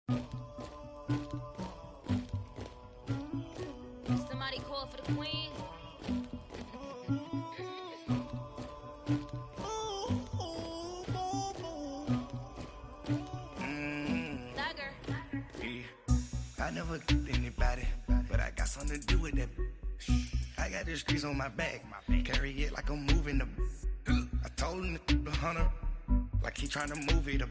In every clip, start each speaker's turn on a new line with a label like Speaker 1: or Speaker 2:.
Speaker 1: Somebody call for the queen.
Speaker 2: I never killed anybody, but I got something to do with that. I got the streets on my back, carry it like I'm moving them. I told him to 100, like he trying to move it up.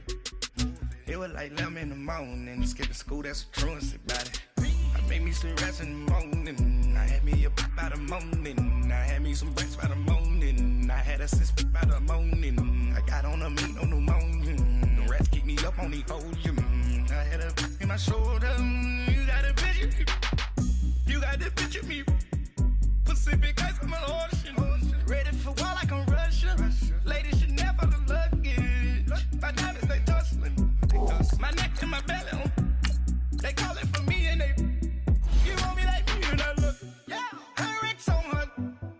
Speaker 2: It was like 11 in the morning, skipping school, that's a truancy about it. I made me some rest in the morning, I had me a pop by the morning. I had me some breaks by the morning, I had a six by the morning. I got on a meat on the morning, the rest keep me up on the podium. I had a in my shoulder, you got a picture me, you got the picture me. Pacific ice on my ocean, ready for war like I'm Russia. Ladies should never the luggage, my diamonds they tussling. My neck and my belly, they call it for me and they, you want me like me and I look, yeah. Her Rex on her,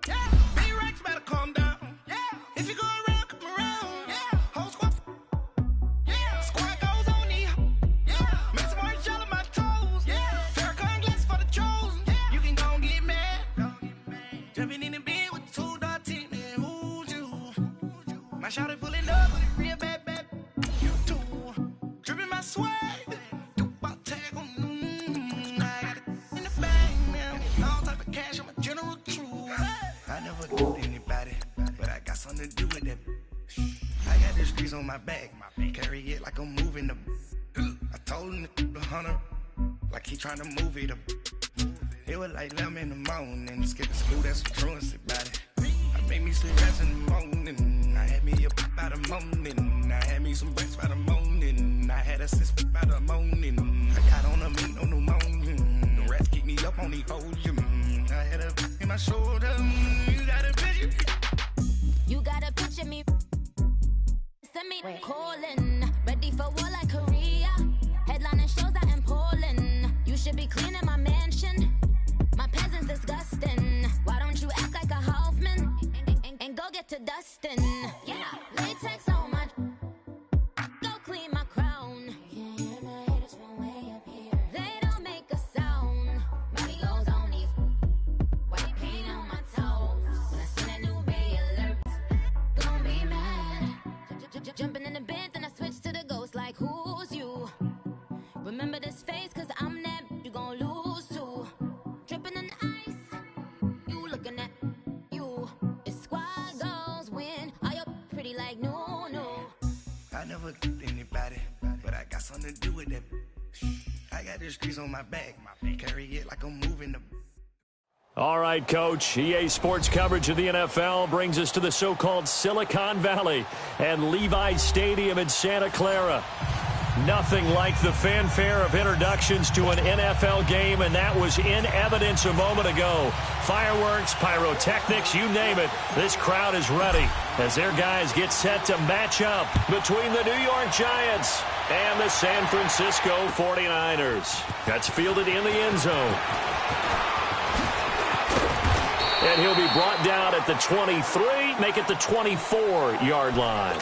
Speaker 2: yeah. B-Rex better calm down, yeah. If you go around, come around, yeah. Whole squad, yeah. Squad goes on me, yeah. Make some orange gel on my toes, yeah. Farrakhan glass for the chosen, yeah. You can go and get mad, jumping in the bed with the Gauntl3t, man, who's you? My shawty pulling up with a real bad, you too. Dripping my swag, do my tag on, I got it in the bag, man. All type of cash, I'm a general truth. I never killed anybody, but I got something to do with that. I got the streets on my back, carry it like I'm moving them. I told him to 100, like he trying to move it up. It was like 11 in the morning, skipping school, that's a truancy about it. I made me some rest in the morning, I had me a pop by the morning. I had me some breaks by the morning, I had a six by the morning. I got on a meat on the morning, the rest keep me up on the podium. I had a in my shoulder, you got a picture.
Speaker 1: You got a picture me. Send me calling, ready for war like Korea. Headlining shows out in Poland. You should be cleaning my mansion. My peasants disgusting. Why don't you act like a Hoffman and go get to dustin'? Yeah, latex on my. Go clean my crown. Can't hear my haters from way up here. They don't make a sound. Money goes on these. White paint on my toes. When I see that new Bay alert, gon' be mad. Jumping in the bed, then I switch to the ghost like who's you? Remember this face, cause I'm that you gon' lose too. Dripping in ice, you looking at you. It's squad goals win. Are you pretty like no?
Speaker 2: I never killed anybody, but I got something to do with that. I got the streets on my back, carry it like I'm moving them.
Speaker 3: All right, Coach. EA Sports coverage of the NFL brings us to the so-called Silicon Valley and Levi's Stadium in Santa Clara. Nothing like the fanfare of introductions to an NFL game, and that was in evidence a moment ago. Fireworks, pyrotechnics, you name it. This crowd is ready as their guys get set to match up between the New York Giants and the San Francisco 49ers. That's fielded in the end zone. And he'll be brought down at the 23, make it the 24-yard line.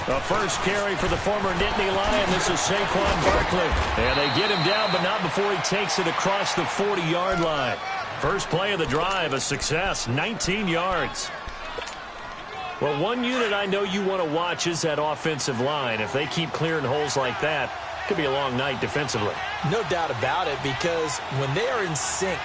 Speaker 3: The first carry for the former Nittany Lion. This is Saquon Barkley. And they get him down, but not before he takes it across the 40-yard line. First play of the drive, a success, 19 yards. Well, one unit I know you want to watch is that offensive line. If they keep clearing holes like that, it could be a long night defensively.
Speaker 4: No doubt about it, because when they are in sync,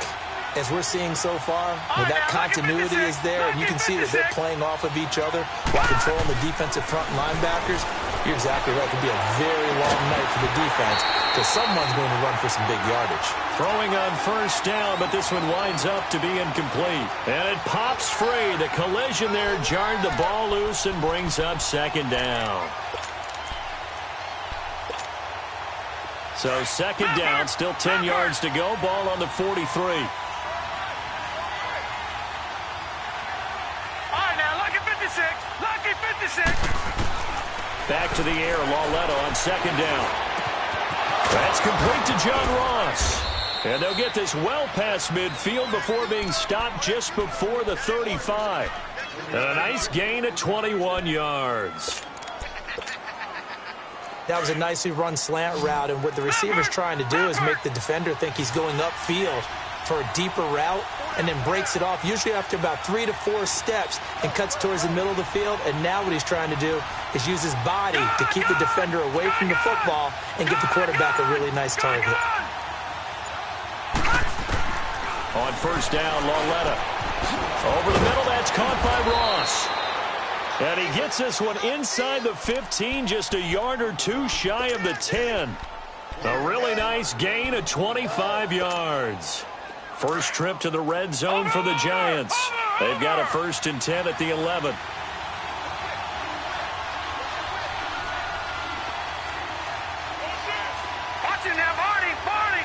Speaker 4: as we're seeing so far, when that continuity is there and you can see that they're playing off of each other while controlling the defensive front linebackers, you're exactly right. It could be a very long night for the defense because someone's going to run for some big yardage.
Speaker 3: Throwing on first down, but this one winds up to be incomplete. And it pops free. The collision there jarred the ball loose and brings up second down. So second down, still 10 yards to go. Ball on the 43.
Speaker 5: All right, now, look at 56.
Speaker 3: Back to the air, Lauletta on second down. That's complete to John Ross. And they'll get this well past midfield before being stopped just before the 35. And a nice gain at 21 yards.
Speaker 4: That was a nicely run slant route, and what the receiver's trying to do is make the defender think he's going upfield for a deeper route, and then breaks it off, usually after about 3 to 4 steps, and cuts towards the middle of the field. And now what he's trying to do is use his body to keep the defender away from the football and give the quarterback a really nice target.
Speaker 3: On first down, Lauletta. Over the middle, that's caught by Ross. And he gets this one inside the 15, just a yard or two shy of the 10. A really nice gain of 25 yards. First trip to the red zone for the Giants. They've got a 1st and 10 at the 11.
Speaker 5: Watch it now, Barney! Barney!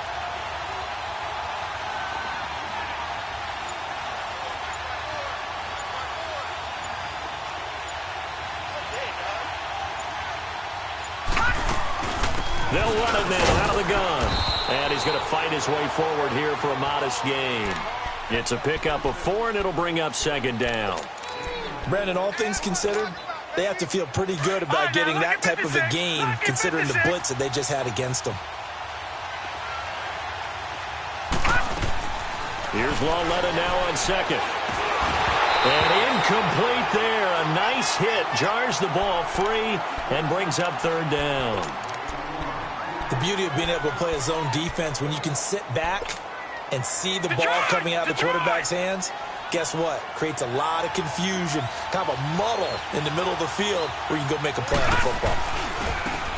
Speaker 3: They'll run it then out of the gun. And he's going to fight his way forward here for a modest gain. It's a pickup of 4, and it'll bring up second down.
Speaker 4: Brandon, all things considered, they have to feel pretty good about getting that type of a gain, considering the blitz that they just had against them.
Speaker 3: Here's Lauletta now on second. And incomplete there. A nice hit. Jars the ball free and brings up third down.
Speaker 4: The beauty of being able to play a zone defense, when you can sit back and see the ball coming out of the quarterback's hands, guess what? Creates a lot of confusion, kind of a muddle in the middle of the field where you can go make a play on the football.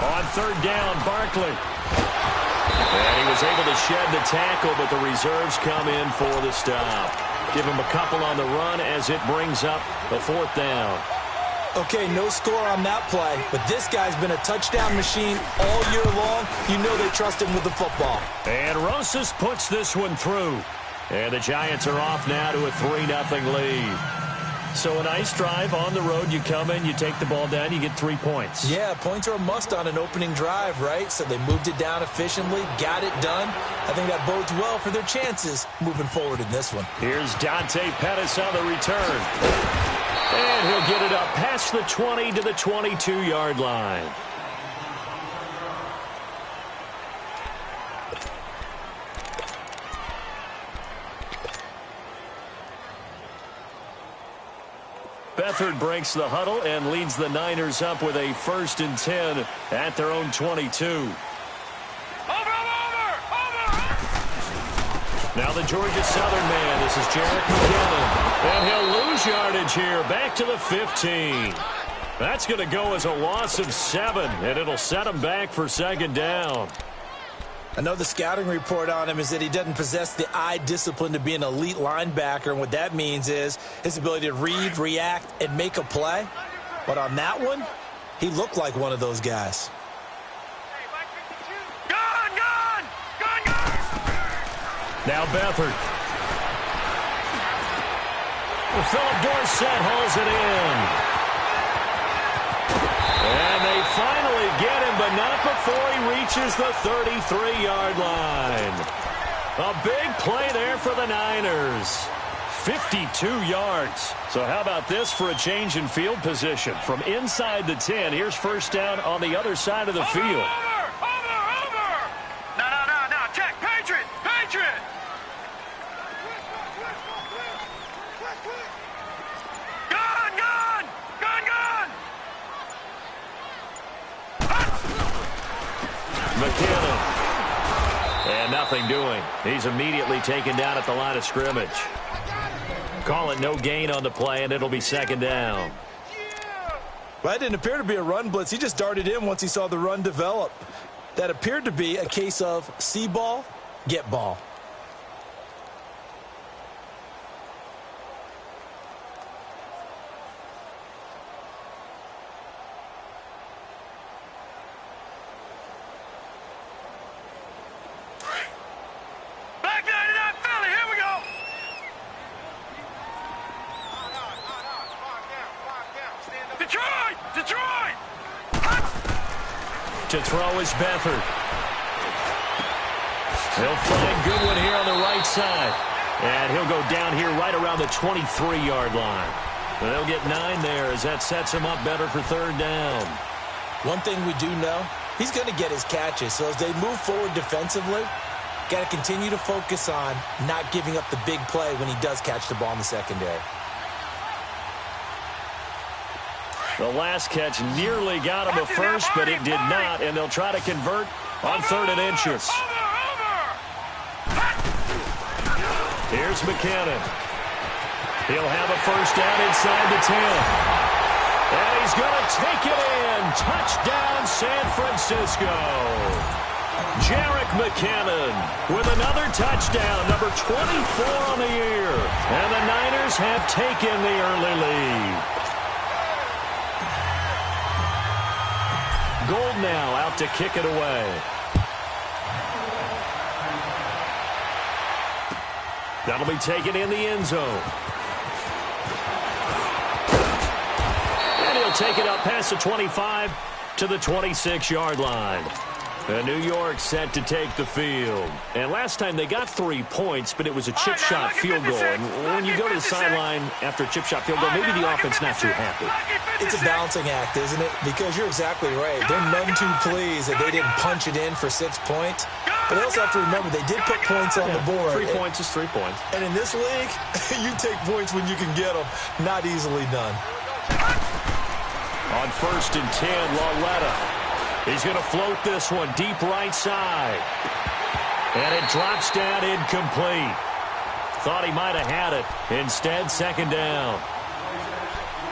Speaker 3: On third down, Barkley. And he was able to shed the tackle, but the reserves come in for the stop. Give him a couple on the run as it brings up the 4th down.
Speaker 4: Okay, no score on that play, but this guy's been a touchdown machine all year long. You know they trust him with the football.
Speaker 3: And Rosas puts this one through. And the Giants are off now to a 3-0 lead. So a nice drive on the road. You come in, you take the ball down, you get 3 points.
Speaker 4: Yeah, points are a must on an opening drive, right? So they moved it down efficiently, got it done. I think that bodes well for their chances moving forward in this one.
Speaker 3: Here's Dante Pettis on the return. And he'll get it up past the 20 to the 22-yard line. Beathard breaks the huddle and leads the Niners up with a 1st and 10 at their own 22. Now the Georgia Southern man. This is Jarek McKinnon. And he'll lose yardage here. Back to the 15. That's going to go as a loss of 7. And it'll set him back for second down.
Speaker 4: I know the scouting report on him is that he doesn't possess the eye discipline to be an elite linebacker. And what that means is his ability to read, react, and make a play. But on that one, he looked like one of those guys.
Speaker 3: Now Beathard. Philip Dorsett hauls it in. And they finally get him, but not before he reaches the 33-yard line. A big play there for the Niners. 52 yards. So how about this for a change in field position? From inside the 10, here's first down on the other side of the field.
Speaker 5: Over! No, check, Patriot! Gun!
Speaker 3: McKinnon. And nothing doing. He's immediately taken down at the line of scrimmage. Call it no gain on the play, and it'll be second down.
Speaker 4: Well, that didn't appear to be a run blitz. He just darted in once he saw the run develop. That appeared to be a case of see ball, get ball.
Speaker 5: Detroit!
Speaker 3: To throw is Beathard. He'll find Goodwin here on the right side. And he'll go down here right around the 23-yard line. They'll get 9 there as that sets him up better for third down.
Speaker 4: One thing we do know, he's going to get his catches. So as they move forward defensively, got to continue to focus on not giving up the big play when he does catch the ball in the secondary.
Speaker 3: The last catch nearly got him a first, but it did not, and they'll try to convert on 3rd and inches. Here's McKinnon. He'll have a first down inside the 10. And he's going to take it in. Touchdown, San Francisco. Jarek McKinnon with another touchdown, number 24 on the year. And the Niners have taken the early lead. Gold now out to kick it away. That'll be taken in the end zone. And he'll take it up past the 25 to the 26-yard line. And New York set to take the field. And last time they got 3 points, but it was a chip shot field goal. And when you go to the sideline after a chip shot field goal, maybe the offense not too happy.
Speaker 4: It's a balancing act, isn't it? Because you're exactly right. They're none too pleased that they didn't punch it in for 6 points. But they also have to remember they did put points on the board.
Speaker 3: 3 points is 3 points.
Speaker 4: And in this league, you take points when you can get them. Not easily done.
Speaker 3: On 1st and 10, Lauletta. He's going to float this one deep right side. And it drops down incomplete. Thought he might have had it. Instead, 2nd down.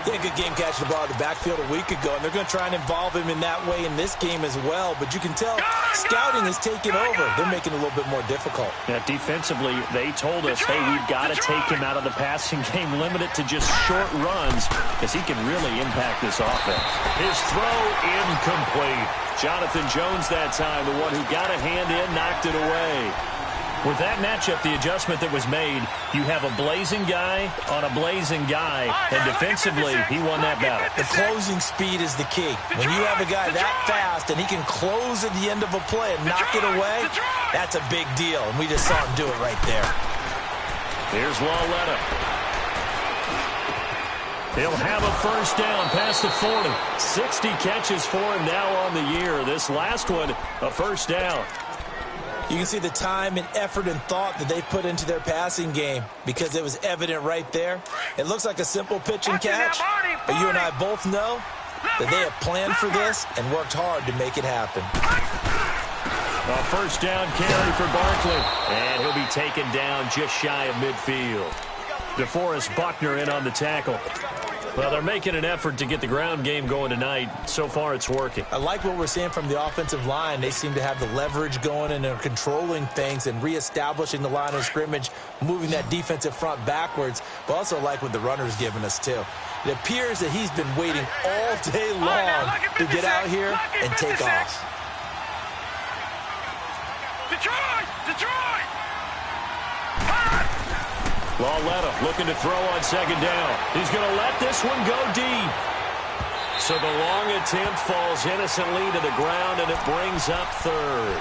Speaker 4: Yeah, good game catching the ball in the backfield a week ago, and they're going to try and involve him in that way in this game as well. But you can tell scouting is taking over. They're making it a little bit more difficult.
Speaker 3: Yeah, defensively, they told us, hey, we've got to take him out of the passing game, limit it to just short runs, because he can really impact this offense. His throw incomplete. Jonathan Jones that time, the one who got a hand in, knocked it away. With that matchup, the adjustment that was made, you have a blazing guy on a blazing guy, and defensively, he won that battle.
Speaker 4: The closing speed is the key. When you have a guy that fast and he can close at the end of a play and knock it away, that's a big deal, and we just saw him do it right there.
Speaker 3: Here's Lauletta. He'll have a first down past the 40. 60 catches for him now on the year. This last one, a first down.
Speaker 4: You can see the time and effort and thought that they put into their passing game because it was evident right there. It looks like a simple pitch and catch, but you and I both know that they have planned for this and worked hard to make it happen.
Speaker 3: A first down carry for Barkley, and he'll be taken down just shy of midfield. DeForest Buckner in on the tackle. Well, they're making an effort to get the ground game going tonight. So far, it's working.
Speaker 4: I like what we're seeing from the offensive line. They seem to have the leverage going, and they're controlling things and reestablishing the line of scrimmage, moving that defensive front backwards, but also like what the runner's giving us, too. It appears that he's been waiting all day long to get out here and take off.
Speaker 5: Detroit!
Speaker 3: Lauletta looking to throw on 2nd down. He's going to let this one go deep. So the long attempt falls innocently to the ground, and it brings up 3rd.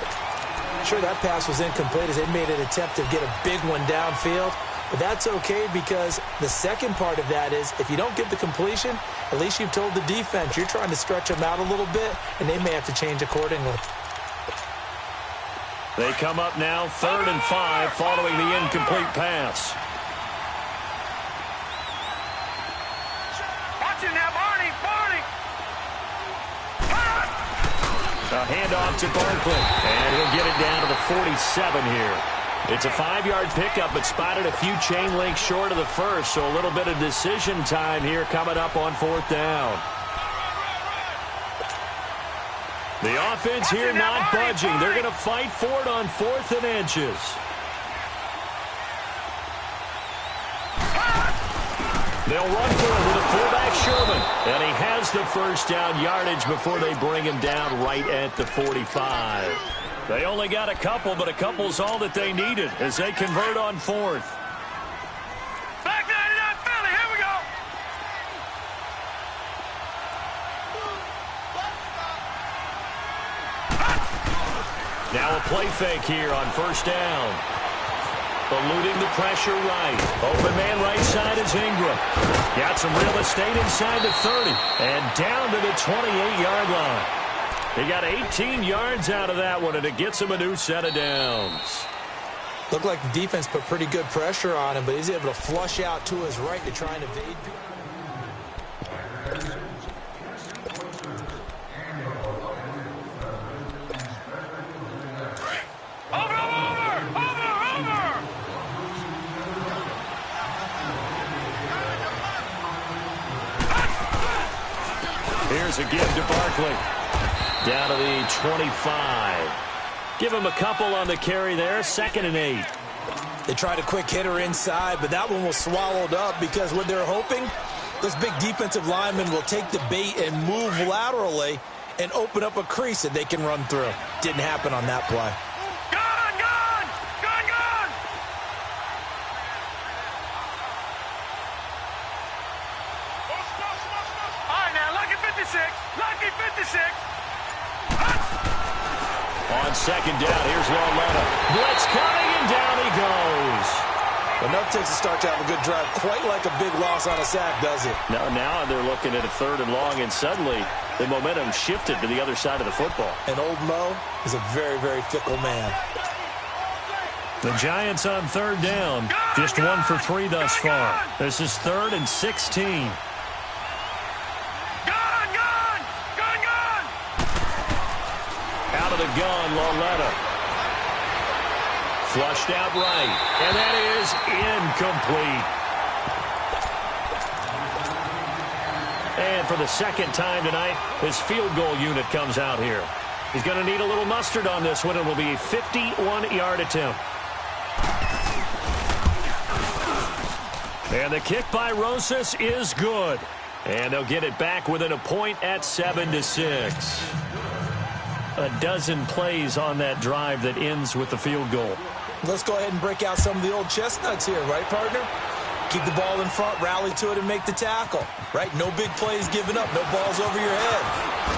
Speaker 4: Sure, that pass was incomplete as they made an attempt to get a big one downfield. But that's okay because the second part of that is if you don't get the completion, at least you've told the defense you're trying to stretch them out a little bit, and they may have to change accordingly.
Speaker 3: They come up now 3rd and 5 following the incomplete pass. A handoff to Barkley, and he'll get it down to the 47 here. It's a 5-yard pickup, but spotted a few chain links short of the first, so a little bit of decision time here coming up on 4th down. The offense here not budging. They're going to fight for it on 4th and inches. They'll run for it with a fullback, Sherman. And he has the first down yardage before they bring him down right at the 45. They only got a couple, but a couple's all that they needed as they convert on 4th.
Speaker 5: Back 99 Philly, here we go.
Speaker 3: Now a play fake here on first down. Eluding the pressure right. Open man right side is Ingram. Got some real estate inside the 30. And down to the 28-yard line. He got 18 yards out of that one, and it gets him a new set of downs.
Speaker 4: Looked like the defense put pretty good pressure on him, but he's able to flush out to his right to try and evade people.
Speaker 3: Here's a give to Barkley. Down to the 25. Give him a couple on the carry there. 2nd and 8.
Speaker 4: They tried a quick hitter inside, but that one was swallowed up because what they're hoping, those big defensive linemen will take the bait and move laterally and open up a crease that they can run through. Didn't happen on that play.
Speaker 5: Gone, gone! Gone, gone! All right, now, lucky 56. Lucky 56.
Speaker 3: On 2nd down, here's Loletta. Blitz coming, and down he goes.
Speaker 4: Enough takes to start to have a good drive. Quite like a big loss on a sack, does it?
Speaker 3: Now they're looking at a 3rd and long, and suddenly the momentum shifted to the other side of the football.
Speaker 4: And old Mo is a very, very fickle man.
Speaker 3: The Giants on 3rd down. Just 1 for 3 thus far. This is 3rd and 16. Out of the gun, Loletta. Flushed out right. And that is incomplete. And for the 2nd time tonight, his field goal unit comes out here. He's going to need a little mustard on this one. It will be a 51-yard attempt. And the kick by Rosas is good. And they'll get it back within a point at 7-6. A dozen plays on that drive that ends with the field goal.
Speaker 4: Let's go ahead and break out some of the old chestnuts here, right, partner? Keep the ball in front, rally to it, and make the tackle, right? No big plays given up, no balls over your head.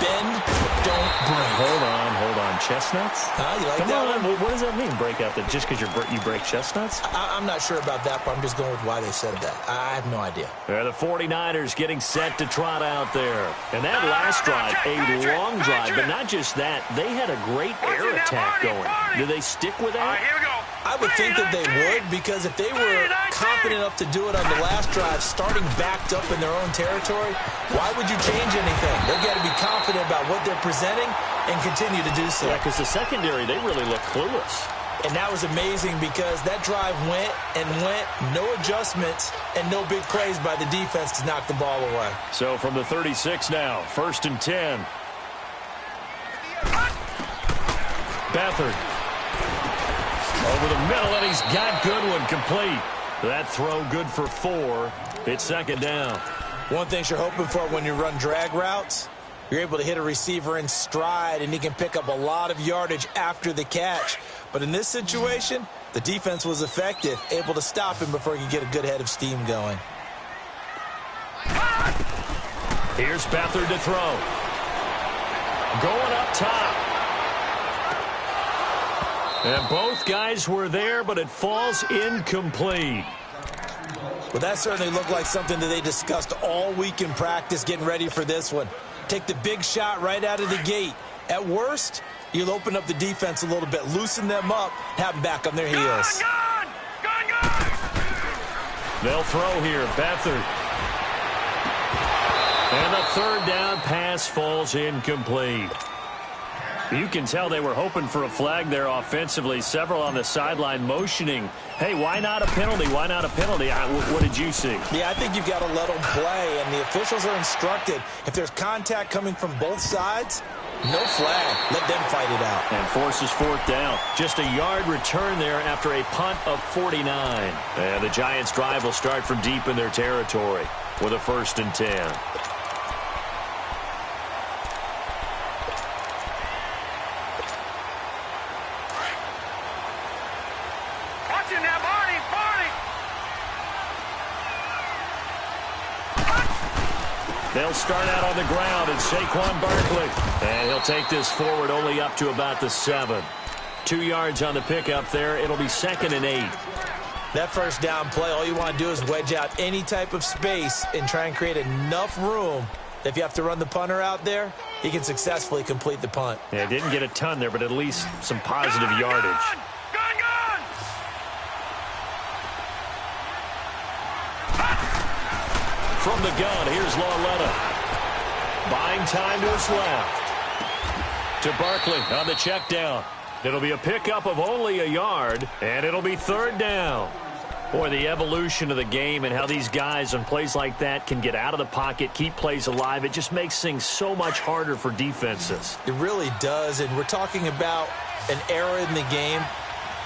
Speaker 4: Bend, don't break.
Speaker 3: Hold on. Chestnuts?
Speaker 4: You like
Speaker 3: Come
Speaker 4: that
Speaker 3: on,
Speaker 4: one?
Speaker 3: what does that mean, break out? That just because you break chestnuts?
Speaker 4: I'm not sure about that, but I'm just going with why they said that. I have no idea.
Speaker 3: The 49ers getting set to trot out there. And that last drive, a long drive, but not just that. They had a great air attack going. Do they stick with that?
Speaker 5: Here we go.
Speaker 4: I would think that they would, because if they were confident enough to do it on the last drive, starting backed up in their own territory, why would you change anything? They've got to be confident about what they're presenting and continue to do so.
Speaker 3: Yeah, because the secondary, they really look clueless.
Speaker 4: And that was amazing because that drive went and went, no adjustments, and no big plays by the defense to knock the ball away.
Speaker 3: So from the 36 now, 1st and 10. Beathard. Over the middle, and he's got Goodwin complete. That throw good for 4. It's 2nd down.
Speaker 4: One thing you're hoping for when you run drag routes, you're able to hit a receiver in stride, and he can pick up a lot of yardage after the catch. But in this situation, the defense was effective, able to stop him before he could get a good head of steam going.
Speaker 3: Here's Beathard to throw. Going up top. And both guys were there, but it falls incomplete.
Speaker 4: Well, that certainly looked like something that they discussed all week in practice getting ready for this one. Take the big shot right out of the gate. At worst, you'll open up the defense a little bit, loosen them up, have them back on their heels.
Speaker 3: They'll throw here. Beathard. And the 3rd down pass falls incomplete. You can tell they were hoping for a flag there offensively. Several on the sideline motioning. Hey, why not a penalty? Why not a penalty? What did you see?
Speaker 4: Yeah, I think you've got to let them play, and the officials are instructed. If there's contact coming from both sides, no flag. Let them fight it out.
Speaker 3: And forces 4th down. Just a yard return there after a punt of 49. And the Giants' drive will start from deep in their territory with a 1st and 10. They'll start out on the ground, and Saquon Barkley. And he'll take this forward only up to about the 7. 2 yards on the pickup there. It'll be 2nd and 8.
Speaker 4: That first down play, all you want to do is wedge out any type of space and try and create enough room that if you have to run the punter out there, he can successfully complete the punt.
Speaker 3: Yeah, didn't get a ton there, but at least some positive yardage.
Speaker 5: Gun!
Speaker 3: From the gun, here's Lauletta. Buying time to his left. To Barkley on the check down. It'll be a pickup of only a yard, and it'll be 3rd down. Boy, the evolution of the game and how these guys on plays like that can get out of the pocket, keep plays alive, it just makes things so much harder for defenses.
Speaker 4: It really does, and we're talking about an era in the game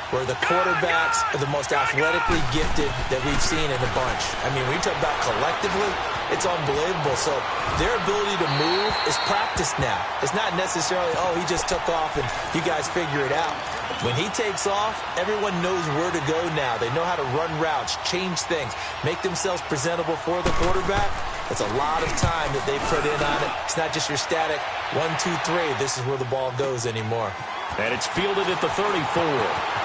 Speaker 4: where the quarterbacks are the most athletically gifted that we've seen in a bunch. I mean, when you talk about collectively, it's unbelievable. So their ability to move is practiced now. It's not necessarily, oh, he just took off and you guys figure it out. When he takes off, everyone knows where to go now. They know how to run routes, change things, make themselves presentable for the quarterback. It's a lot of time that they put in on it. It's not just your static 1, 2, 3. This is where the ball goes anymore.
Speaker 3: And it's fielded at the 34.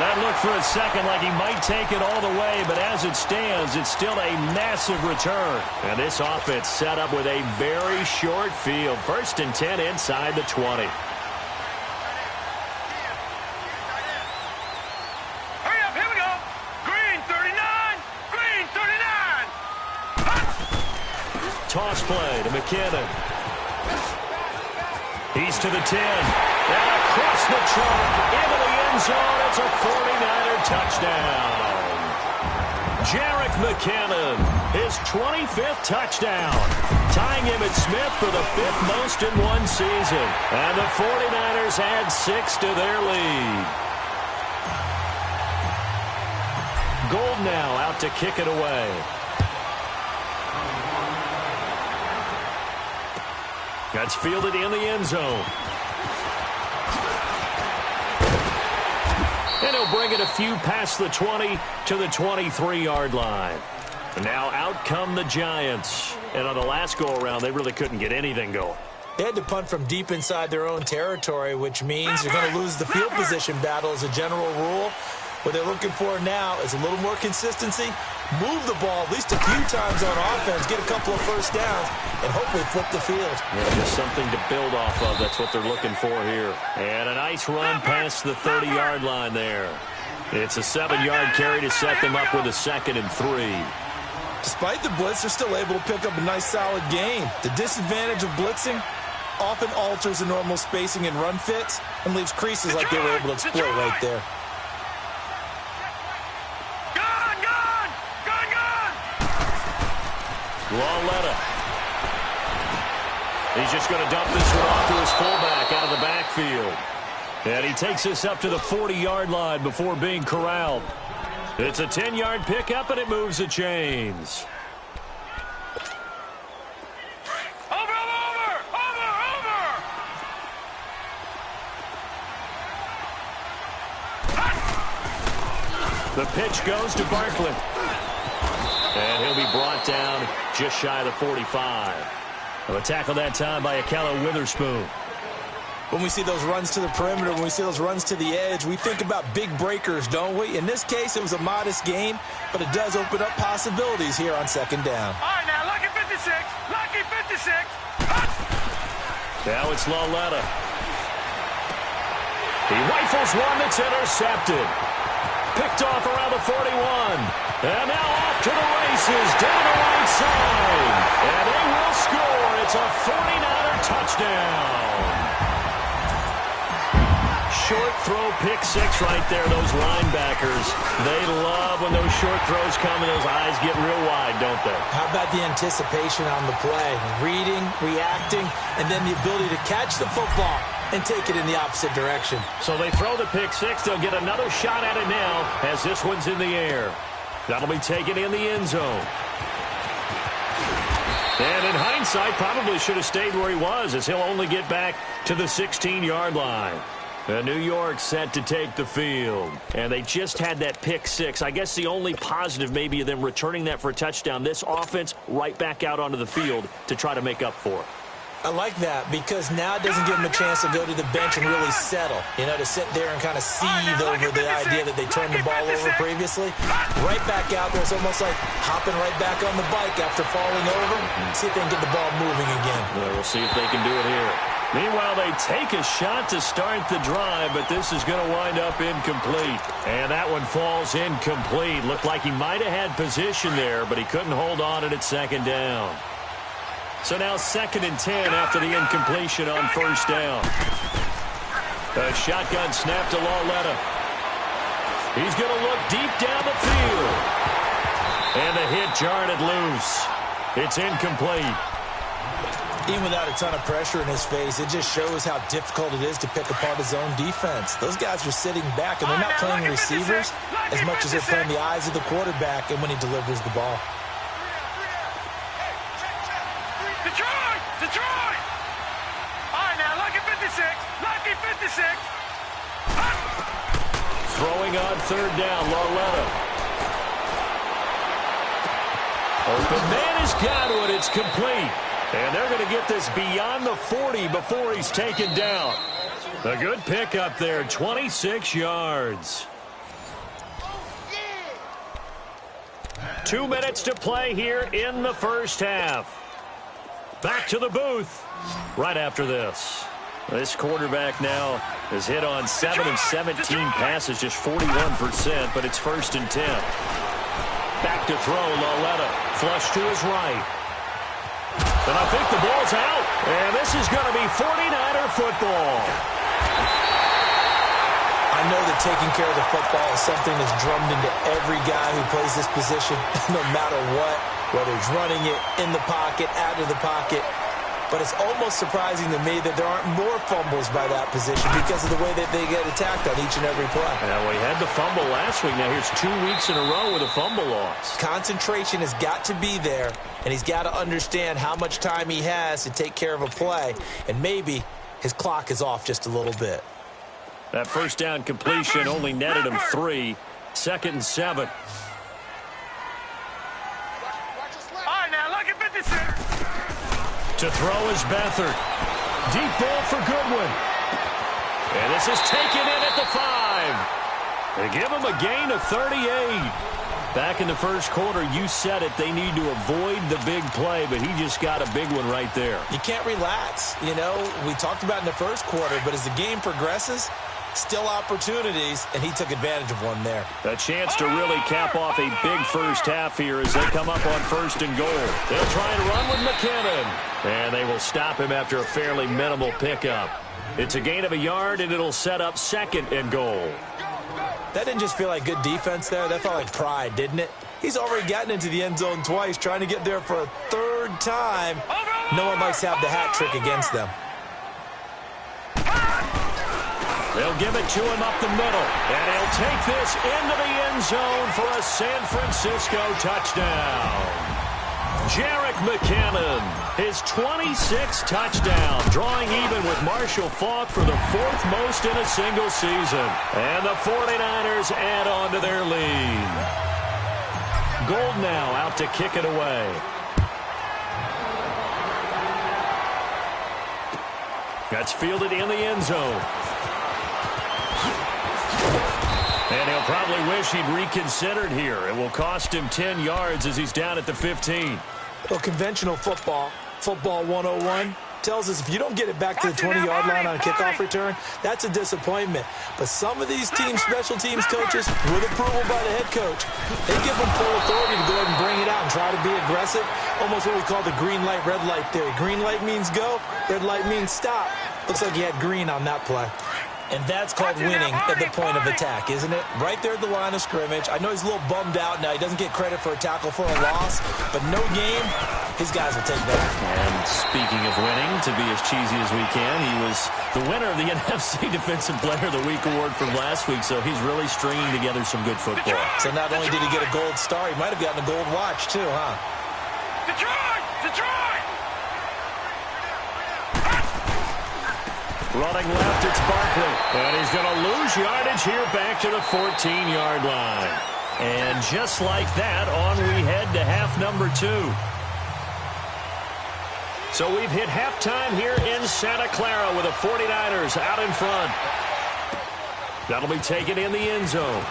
Speaker 3: That looked for a second like he might take it all the way, but as it stands, it's still a massive return. And this offense set up with a very short field. 1st and 10 inside the 20.
Speaker 5: Hurry up, here we go. Green 39. Green 39.
Speaker 3: Toss play to McKinnon. He's to the 10. And across the chalk into the end zone. It's a 49er touchdown. Jerick McKinnon, his 25th touchdown, tying him at Smith for the 5th most in one season. And the 49ers add 6 to their lead. Gold now out to kick it away. That's fielded in the end zone. And he'll bring it a few past the 20 to the 23-yard line. And now out come the Giants. And on the last go-around, they really couldn't get anything going.
Speaker 4: They had to punt from deep inside their own territory, which means you're going to lose the field position battle as a general rule. What they're looking for now is a little more consistency, move the ball at least a few times on offense, get a couple of first downs, and hopefully flip the field.
Speaker 3: Yeah, just something to build off of. That's what they're looking for here. And a nice run past the 30-yard line there. It's a 7-yard carry to set them up with a 2nd and 3.
Speaker 4: Despite the blitz, they're still able to pick up a nice, solid gain. The disadvantage of blitzing often alters the normal spacing and run fits and leaves creases like they were able to exploit right there.
Speaker 3: Lauletta. He's just going to dump this one off to his fullback out of the backfield. And he takes this up to the 40-yard line before being corralled. It's a 10-yard pickup, and it moves the chains.
Speaker 5: Over!
Speaker 3: The pitch goes to Barkley. And he'll be brought down just shy of the 45. A tackle that time by Akello Witherspoon.
Speaker 4: When we see those runs to the perimeter, when we see those runs to the edge, we think about big breakers, don't we? In this case, it was a modest gain, but it does open up possibilities here on 2nd down.
Speaker 5: All right, now, lucky 56. Lucky 56.
Speaker 3: Now it's Lauletta. He rifles one that's intercepted. Picked off around the 41. And now off to the races down the right side. And they will score. It's a 49er touchdown. Short throw, pick 6 right there. Those linebackers, they love when those short throws come and those eyes get real wide, don't they?
Speaker 4: How about the anticipation on the play? Reading, reacting, and then the ability to catch the football and take it in the opposite direction.
Speaker 3: So they throw the pick 6. They'll get another shot at it now as this one's in the air. That'll be taken in the end zone. And in hindsight, probably should have stayed where he was as he'll only get back to the 16-yard line. New York set to take the field. And they just had that pick six. I guess the only positive maybe of them returning that for a touchdown. This offense right back out onto the field to try to make up for it.
Speaker 4: I like that because now it doesn't give them a chance to go to the bench and really settle, to sit there and kind of seethe over the idea that they turned the ball over previously. Right back out there. It's almost like hopping right back on the bike after falling over. See if they can get the ball moving again.
Speaker 3: Well, we'll see if they can do it here. Meanwhile, they take a shot to start the drive, but this is going to wind up incomplete. And that one falls incomplete. Looked like he might have had position there, but he couldn't hold on at second down. So now 2nd and 10 after the incompletion on first down. A shotgun snap to Lauletta. He's going to look deep down the field. And the hit jarred it loose. It's incomplete.
Speaker 4: Even without a ton of pressure in his face, it just shows how difficult it is to pick apart his own defense. Those guys are sitting back, and they're not playing receivers as much as they're playing the eyes of the quarterback and when he delivers the ball.
Speaker 5: Detroit! All right, now, lucky 56. Lucky 56.
Speaker 3: Throwing on third down, Lauletta. Open man has got it. It's complete. And they're going to get this beyond the 40 before he's taken down. A good pickup there, 26 yards. 2 minutes to play here in the first half. Back to the booth right after this. This quarterback now has hit on 7 of 17 passes, just 41%, but it's 1st and 10. Back to throw, Lauletta. Flush to his right. And I think the ball's out. And this is going to be 49er football.
Speaker 4: I know that taking care of the football is something that's drummed into every guy who plays this position, no matter what. Whether he's running it in the pocket, out of the pocket. But it's almost surprising to me that there aren't more fumbles by that position because of the way that they get attacked on each and every play.
Speaker 3: Yeah, we had the fumble last week. Now here's 2 weeks in a row with a fumble loss.
Speaker 4: Concentration has got to be there, and he's got to understand how much time he has to take care of a play. And maybe his clock is off just a little bit.
Speaker 3: That first down completion only netted him 3. 2nd and 7. To throw is Beathard. Deep ball for Goodwin. And this is taken in at the 5. They give him a gain of 38. Back in the first quarter, you said it, they need to avoid the big play, but he just got a big one right there.
Speaker 4: You can't relax. We talked about in the first quarter, but as the game progresses, still opportunities, and he took advantage of one there.
Speaker 3: A chance to really cap off a big first half here as they come up on 1st and goal. They'll try and run with McKinnon, and they will stop him after a fairly minimal pickup. It's a gain of a yard, and it'll set up 2nd and goal.
Speaker 4: That didn't just feel like good defense there. That felt like pride, didn't it? He's already gotten into the end zone twice, trying to get there for a 3rd time. No one likes to have the hat trick against them.
Speaker 3: They'll give it to him up the middle, and he'll take this into the end zone for a San Francisco touchdown. Jerick McKinnon, his 26th touchdown, drawing even with Marshall Faulk for the 4th most in a single season. And the 49ers add on to their lead. Gold now out to kick it away. That's fielded in the end zone. And he'll probably wish he'd reconsidered here. It will cost him 10 yards as he's down at the 15.
Speaker 4: Well, conventional football 101, tells us if you don't get it back to the 20-yard line on a kickoff return, that's a disappointment. But some of these teams, special teams coaches, with approval by the head coach, they give them full authority to go ahead and bring it out and try to be aggressive. Almost what we call the green light, red light theory. Green light means go, red light means stop. Looks like he had green on that play. And that's called winning at the point of attack, isn't it? Right there at the line of scrimmage. I know he's a little bummed out now. He doesn't get credit for a tackle for a loss, but no game, his guys will take that.
Speaker 3: And speaking of winning, to be as cheesy as we can, he was the winner of the NFC Defensive Player of the Week award from last week, so he's really stringing together some good football.
Speaker 4: So not only did he get a gold star, he might have gotten a gold watch too, huh?
Speaker 5: Detroit!
Speaker 3: Running left, it's Barkley. And he's going to lose yardage here back to the 14-yard line. And just like that, on we head to half number 2. So we've hit halftime here in Santa Clara with the 49ers out in front. That'll be taken in the end zone.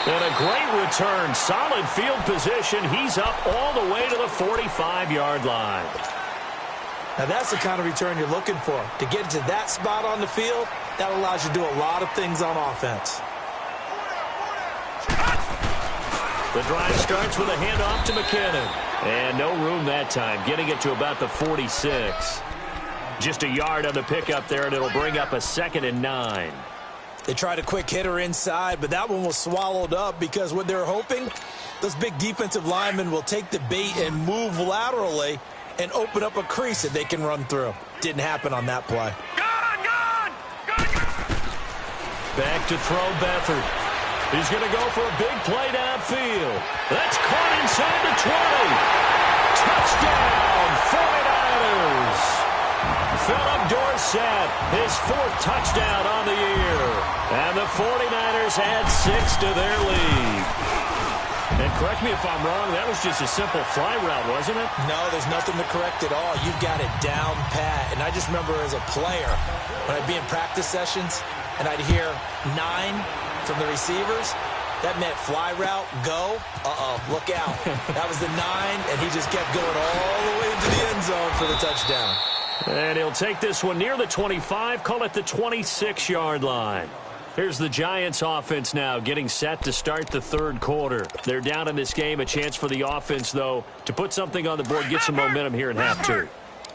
Speaker 3: And a great return. Solid field position. He's up all the way to the 45-yard line.
Speaker 4: Now that's the kind of return you're looking for. To get to that spot on the field, that allows you to do a lot of things on offense.
Speaker 3: The drive starts with a handoff to McKinnon. And no room that time, getting it to about the 46. Just a yard on the pickup there, and it'll bring up a 2nd and 9.
Speaker 4: They tried a quick hitter inside, but that one was swallowed up because what they're hoping, those big defensive linemen will take the bait and move laterally and open up a crease that they can run through. Didn't happen on that play.
Speaker 3: Back to throw Beathard. He's going to go for a big play downfield. That's caught inside the 20. Touchdown, 49ers. Philip Dorsett, his 4th touchdown on the year. And the 49ers add 6 to their lead. And correct me if I'm wrong, that was just a simple fly route, wasn't it?
Speaker 4: No, there's nothing to correct at all. You've got it down pat. And I just remember as a player, when I'd be in practice sessions, and I'd hear 9 from the receivers, that meant fly route, go, look out. That was the 9, and he just kept going all the way into the end zone for the touchdown.
Speaker 3: And he'll take this one near the 25, call it the 26-yard line. Here's the Giants offense now getting set to start the 3rd quarter. They're down in this game, a chance for the offense, though, to put something on the board, get some momentum here in half 2.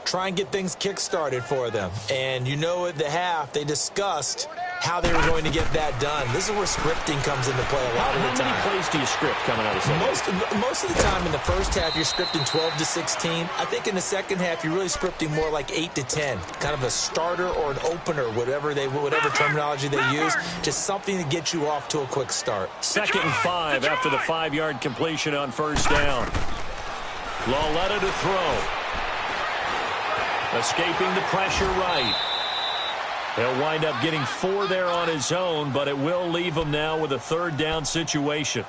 Speaker 4: Try and get things kick-started for them. And you know at the half, they discussed how they were going to get that done. This is where scripting comes into play a lot of the time.
Speaker 3: How many plays do you script coming out of second?
Speaker 4: Most of the time in the first half, you're scripting 12 to 16. I think in the second half, you're really scripting more like 8 to 10. Kind of a starter or an opener, whatever terminology they use. Just something to get you off to a quick start.
Speaker 3: 2nd and 5 after the 5-yard completion on 1st down. Lauletta to throw. Escaping the pressure right. He'll wind up getting 4 there on his own, but it will leave him now with a 3rd down situation.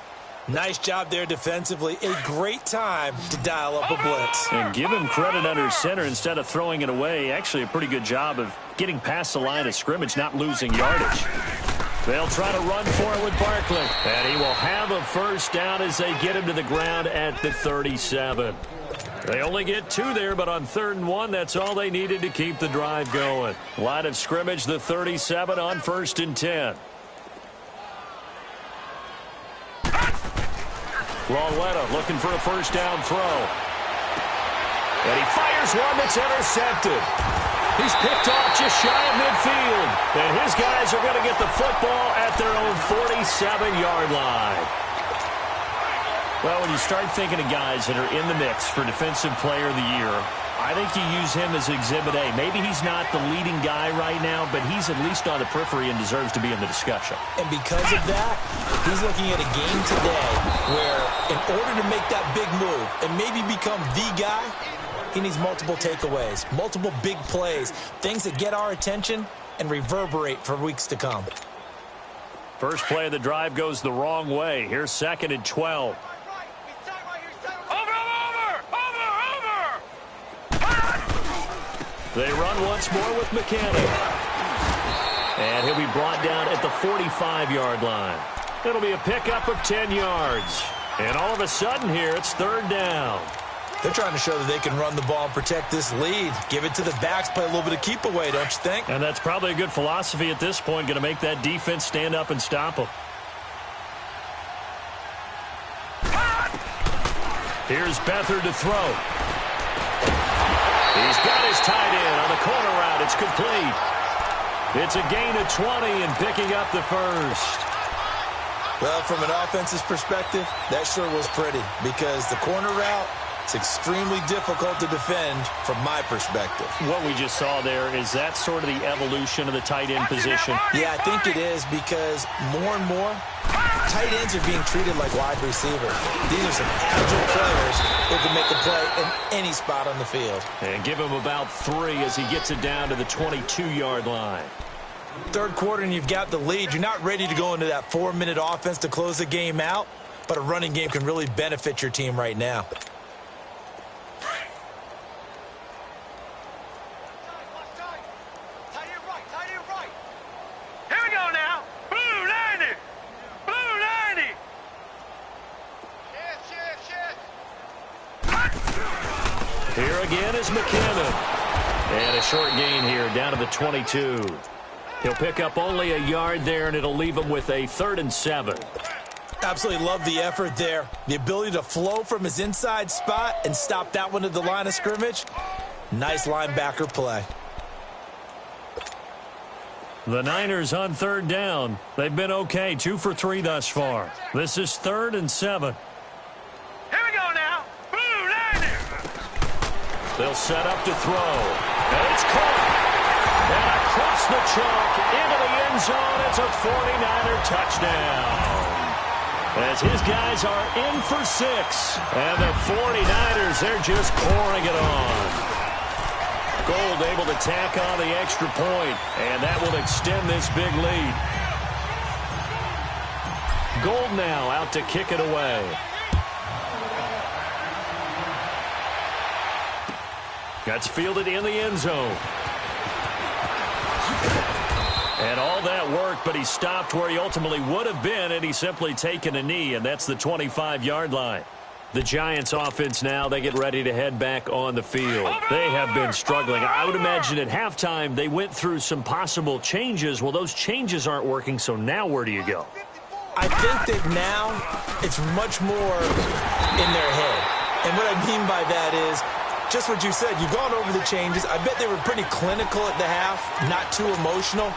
Speaker 4: Nice job there defensively. A great time to dial up a blitz.
Speaker 3: And give him credit under center instead of throwing it away. Actually a pretty good job of getting past the line of scrimmage, not losing yardage. They'll try to run for it with Barkley. And he will have a 1st down as they get him to the ground at the 37. They only get 2 there, but on 3rd and 1, that's all they needed to keep the drive going. Line of scrimmage, the 37 on 1st and 10. Lauletta looking for a 1st down throw. And he fires one that's intercepted. He's picked off just shy of midfield. And his guys are going to get the football at their own 47-yard line. Well, when you start thinking of guys that are in the mix for Defensive Player of the Year, I think you use him as Exhibit A. Maybe he's not the leading guy right now, but he's at least on the periphery and deserves to be in the discussion.
Speaker 4: And because of that, he's looking at a game today where in order to make that big move and maybe become the guy, he needs multiple takeaways, multiple big plays, things that get our attention and reverberate for weeks to come.
Speaker 3: First play of the drive goes the wrong way. Here's 2nd and 12. They run once more with McKinnon. And he'll be brought down at the 45-yard line. It'll be a pickup of 10 yards. And all of a sudden here, it's 3rd down.
Speaker 4: They're trying to show that they can run the ball and protect this lead. Give it to the backs, play a little bit of keep away, don't you think?
Speaker 3: And that's probably a good philosophy at this point, going to make that defense stand up and stop them. Here's Beathard to throw. He's got his tight end on the corner route. It's complete. It's a gain of 20 and picking up the 1st.
Speaker 4: Well, from an offense's perspective, that sure was pretty because the corner route is extremely difficult to defend from my perspective.
Speaker 3: What we just saw there, is that sort of the evolution of the tight end position?
Speaker 4: Yeah, I think it is because more and more Tight ends are being treated like wide receivers. These are some agile players who can make a play in any spot on the field.
Speaker 3: And give him about 3 as he gets it down to the 22-yard line.
Speaker 4: Third quarter and you've got the lead. You're not ready to go into that 4-minute offense to close the game out, but a running game can really benefit your team right now.
Speaker 5: Here we go now. Blue 90. Blue 90.
Speaker 3: Here again is McKinnon. And a short gain here down to the 22. He'll pick up only a yard there, and it'll leave him with a 3rd and 7.
Speaker 4: Absolutely love the effort there. The ability to flow from his inside spot and stop that one at the line of scrimmage. Nice linebacker play.
Speaker 3: The Niners on 3rd down. They've been okay, 2 for 3 thus far. This is 3rd and 7.
Speaker 5: Here we go now. Blue 90.
Speaker 3: They'll set up to throw. And it's caught. And across the chalk into the end zone. It's a 49er touchdown. As his guys are in for 6. And the 49ers, they're just pouring it on. Gold able to tack on the extra point, and that will extend this big lead. Gold now out to kick it away. That's fielded in the end zone. And all that work, but he stopped where he ultimately would have been, and he's simply taken a knee, and that's the 25-yard line. The Giants offense now, they get ready to head back on the field. They have been struggling. I would imagine at halftime they went through some possible changes. Well, those changes aren't working, so now where do you go?
Speaker 4: I think that now it's much more in their head. And what I mean by that is just what you said. You've gone over the changes. I bet they were pretty clinical at the half, not too emotional.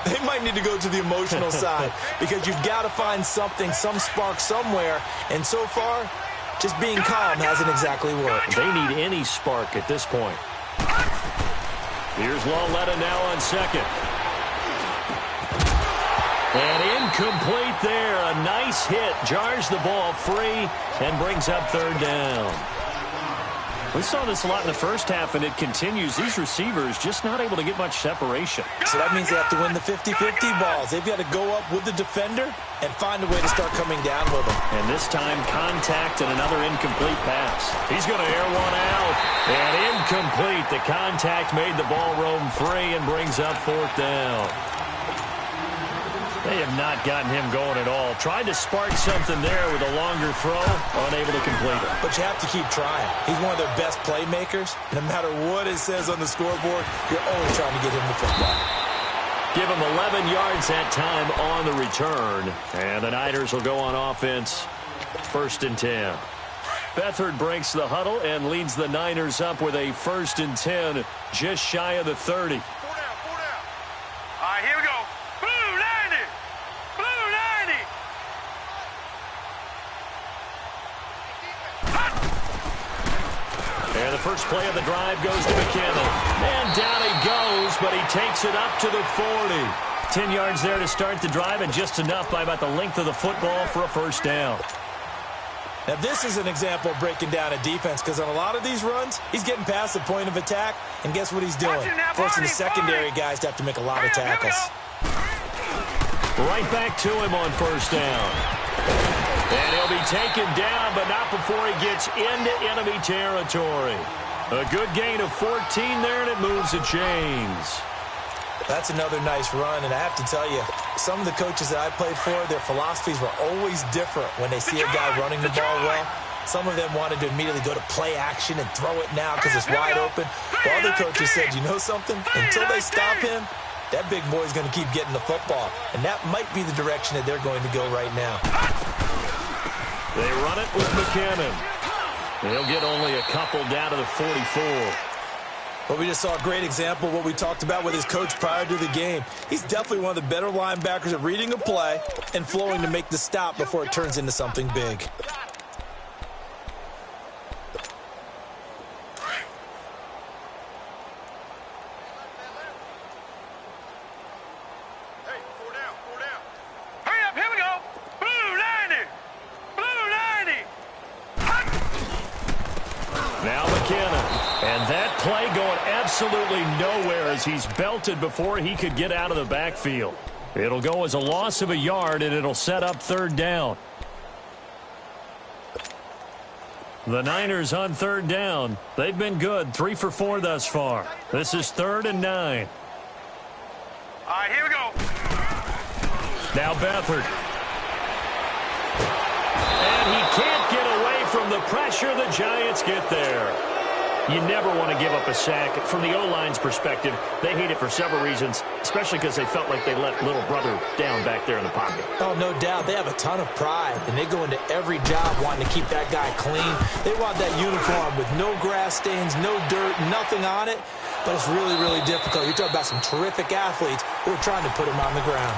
Speaker 4: They might need to go to the emotional side because you've got to find something, some spark somewhere. And so far, just being calm hasn't exactly worked.
Speaker 3: They need any spark at this point. Here's Lauletta now on 2nd. And incomplete there. A nice hit. Jars the ball free and brings up 3rd down. We saw this a lot in the first half, and it continues. These receivers just not able to get much separation.
Speaker 4: So that means they have to win the 50-50 balls. They've got to go up with the defender and find a way to start coming down with them.
Speaker 3: And this time, contact and another incomplete pass. He's going to air one out. And incomplete. The contact made the ball roam free and brings up 4th down. They have not gotten him going at all. Tried to spark something there with a longer throw, unable to complete it.
Speaker 4: But you have to keep trying. He's one of their best playmakers. No matter what it says on the scoreboard, you're always trying to get him the football.
Speaker 3: Give him 11 yards that time on the return. And the Niners will go on offense, 1st and 10. Beathard breaks the huddle and leads the Niners up with a 1st and 10, just shy of the 30.
Speaker 5: 4 down, 4 down. All right, here we go. Blue 90. Blue 90.
Speaker 3: And the first play of the drive goes to McKinnon. And down he goes, but he takes it up to the 40. 10 yards there to start the drive, and just enough by about the length of the football for a 1st down.
Speaker 4: Now, this is an example of breaking down a defense because on a lot of these runs, he's getting past the point of attack, and guess what he's doing? Forcing the secondary guys to have to make a lot of tackles.
Speaker 3: Right back to him on 1st down. And he'll be taken down, but not before he gets into enemy territory. A good gain of 14 there, and it moves the chains.
Speaker 4: That's another nice run, and I have to tell you, some of the coaches that I played for, their philosophies were always different when they see a guy running the ball well. Some of them wanted to immediately go to play action and throw it now because it's wide open. While other coaches said, you know something? Until they stop him, that big boy's going to keep getting the football. And that might be the direction that they're going to go right now.
Speaker 3: They run it with McKinnon. They'll get only a couple down to the 44.
Speaker 4: Well, we just saw a great example of what we talked about with his coach prior to the game. He's definitely one of the better linebackers at reading a play and flowing to make the stop before it turns into something big.
Speaker 5: Hurry up, here we go. Blue
Speaker 3: And that play going absolutely nowhere as he's belted before he could get out of the backfield. It'll go as a loss of a yard, and it'll set up 3rd down. The Niners on 3rd down. They've been good, 3 for 4 thus far. This is 3rd and 9.
Speaker 5: All right, here we go.
Speaker 3: Now Beathard. And he can't get away from the pressure. The Giants get there. You never want to give up a sack. From the O-line's perspective, they hate it for several reasons, especially because they felt like they let little brother down back there in the pocket.
Speaker 4: Oh, no doubt. They have a ton of pride, and they go into every job wanting to keep that guy clean. They want that uniform with no grass stains, no dirt, nothing on it, but it's really, really difficult. You're talking about some terrific athletes who are trying to put him on the ground.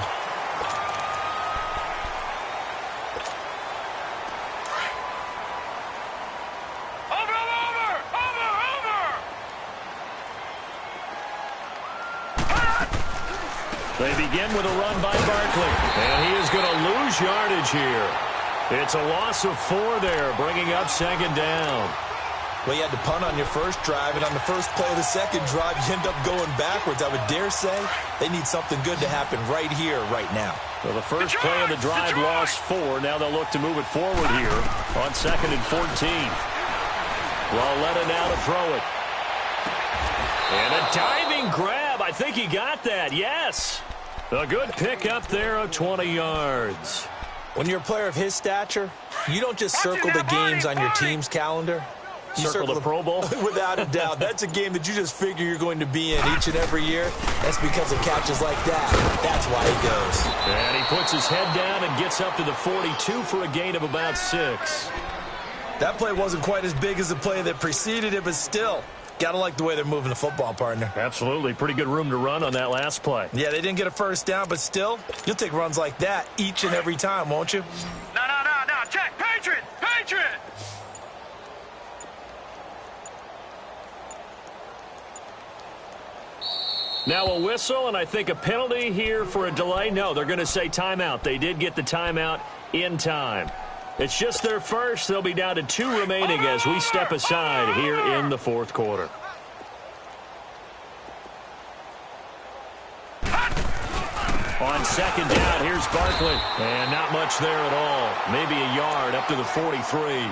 Speaker 3: They begin with a run by Barkley, and he is going to lose yardage here. It's a loss of 4 there, bringing up 2nd down.
Speaker 4: Well, you had to punt on your first drive, and on the first play of the second drive, you end up going backwards. I would dare say they need something good to happen right here, right now.
Speaker 3: Well, the first play of the drive lost 4. Now they'll look to move it forward here on 2nd and 14. Gauntl3t now to throw it. And a diving grab. I think he got that. Yes. A good pick up there of 20 yards.
Speaker 4: When you're a player of his stature, you don't just circle the games on your team's calendar. You
Speaker 3: circle the Pro Bowl?
Speaker 4: Without a doubt. That's a game that you just figure you're going to be in each and every year. That's because of catches like that. That's why he goes.
Speaker 3: And he puts his head down and gets up to the 42 for a gain of about 6.
Speaker 4: That play wasn't quite as big as the play that preceded it, but still, got to like the way they're moving the football, partner.
Speaker 3: Absolutely. Pretty good room to run on that last play.
Speaker 4: Yeah, they didn't get a first down, but still, you'll take runs like that each and every time, won't you?
Speaker 5: No. Check. Patriot.
Speaker 3: Now a whistle, and I think a penalty here for a delay. No, they're going to say timeout. They did get the timeout in time. It's just their first. They'll be down to 2 remaining as we step aside here in the 4th quarter. On 2nd down, here's Barkley. And not much there at all. Maybe a yard up to the 43.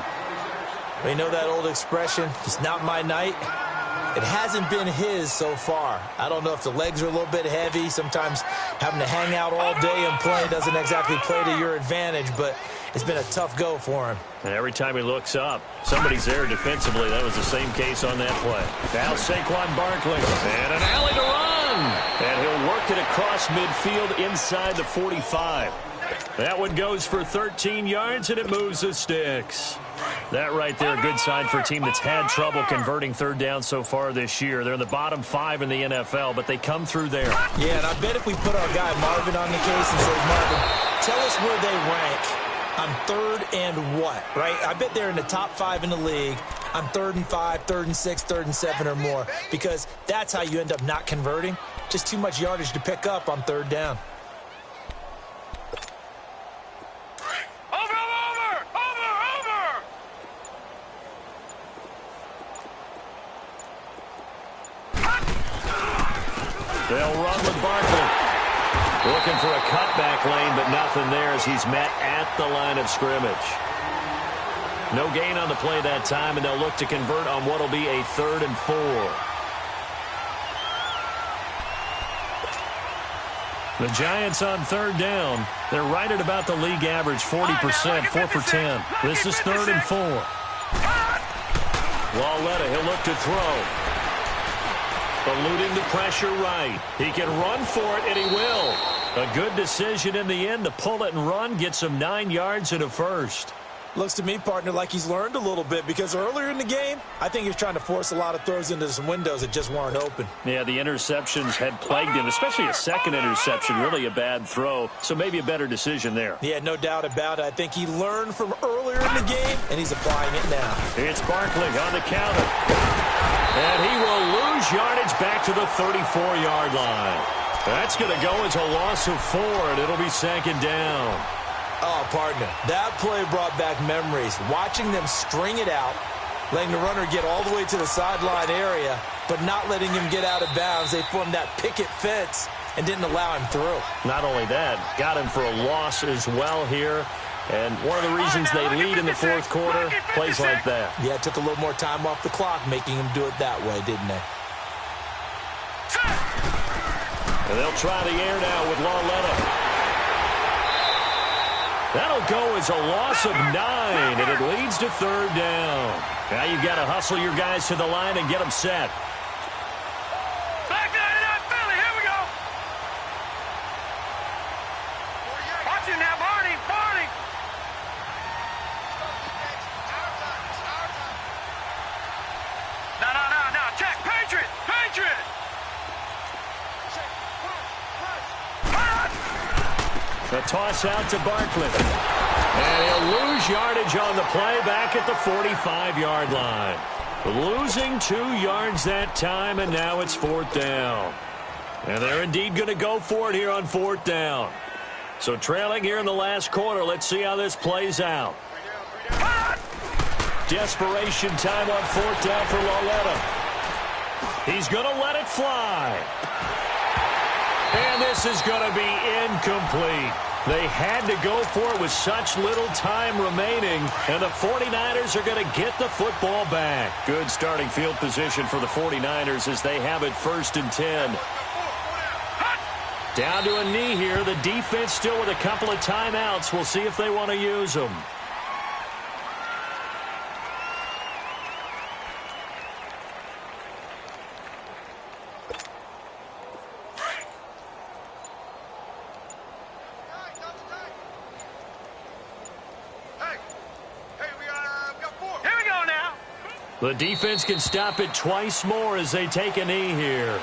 Speaker 4: We know that old expression, it's not my night. It hasn't been his so far. I don't know if the legs are a little bit heavy. Sometimes having to hang out all day and play doesn't exactly play to your advantage, but it's been a tough go for him.
Speaker 3: And every time he looks up, somebody's there defensively. That was the same case on that play. Now Saquon Barkley. And an alley to run. And he'll work it across midfield inside the 45. That one goes for 13 yards, and it moves the sticks. That right there, a good sign for a team that's had trouble converting 3rd down so far this year. They're in the bottom 5 in the NFL, but they come through there.
Speaker 4: Yeah, and I bet if we put our guy Marvin on the case and say, Marvin, tell us where they rank on 3rd and what, right? I bet they're in the top 5 in the league on 3rd and 5, 3rd and 6, 3rd and 7 or more, because that's how you end up not converting. Just too much yardage to pick up on 3rd down.
Speaker 3: They'll run with Barkley. Looking for a cutback lane, but nothing there as he's met at the line of scrimmage. No gain on the play that time, and they'll look to convert on what will be a 3rd and 4. The Giants on 3rd down. They're right at about the league average, 40%, 4 for 10. This is 3rd and 4. Gauntl3t, he'll look to throw. Eluding the pressure right. He can run for it, and he will. A good decision in the end to pull it and run, get some 9 yards and a first.
Speaker 4: Looks to me, partner, like he's learned a little bit, because earlier in the game, I think he was trying to force a lot of throws into some windows that just weren't open.
Speaker 3: Yeah, the interceptions had plagued him, especially a second interception, really a bad throw, so maybe a better decision there.
Speaker 4: Yeah, no doubt about it. I think he learned from earlier in the game, and he's applying it now.
Speaker 3: It's Barkley on the counter. And he will lose yardage back to the 34-yard line. That's going to go as a loss of 4, and it'll be 2nd down.
Speaker 4: Oh, partner, that play brought back memories. Watching them string it out, letting the runner get all the way to the sideline area, but not letting him get out of bounds. They formed that picket fence and didn't allow him through.
Speaker 3: Not only that, got him for a loss as well here. And one of the reasons they lead in the fourth quarter, plays like that.
Speaker 4: Yeah, it took a little more time off the clock, making him do it that way, didn't they?
Speaker 3: And they'll try the air now with Lauletta. That'll go as a loss of 9, and it leads to third down. Now you've got to hustle your guys to the line and get them set.
Speaker 5: Back 99 Philly, here we go. Watch it now, Barney, Barney. No, check, Patriot, Patriot.
Speaker 3: The toss out to Barkley. And he'll lose yardage on the play back at the 45-yard line. Losing 2 yards that time, and now it's fourth down. And they're indeed going to go for it here on fourth down. So trailing here in the last quarter, let's see how this plays out. Desperation time on fourth down for Lauletta. He's going to let it fly. And this is going to be incomplete. They had to go for it with such little time remaining, and the 49ers are going to get the football back. Good starting field position for the 49ers as they have it 1st and 10. Down to a knee here. The defense still with a couple of timeouts. We'll see if they want to use them. The defense can stop it twice more as they take a knee here.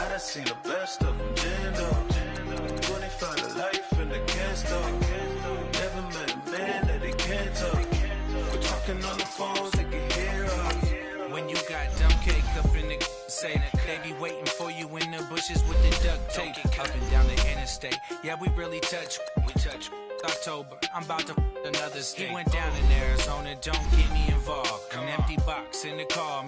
Speaker 6: I seen the best of them, Jando. 25 to life in the can't stop. Never met a man that they can't talk. We're talking on the phones, they can hear us.
Speaker 7: When you got dumb cake up in the say they be waiting for you in the bushes with the duct tape. Up and down the interstate, yeah, we really touch. We touch October, I'm about to another state. He went down in Arizona, don't get me involved. An empty box in the car.